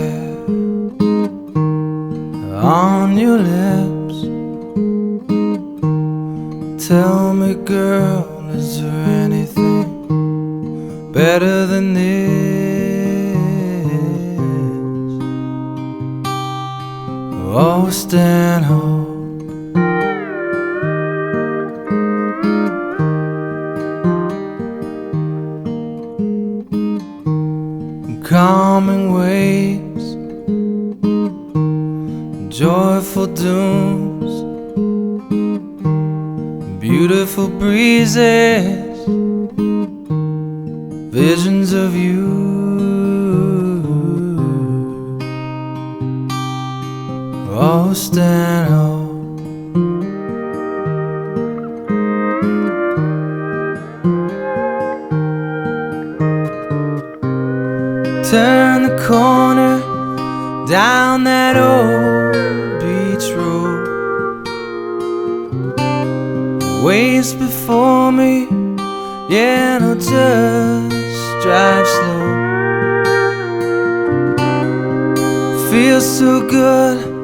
hair on your lips. Tell me, girl, is there anything better than this? Oh, Stanhope, calming waves, joyful dooms, beautiful breezes, visions of you. Oh, Stanhope, turn the corner down that old beach road. Waves before me, yeah, no, just drive slow. Feels so good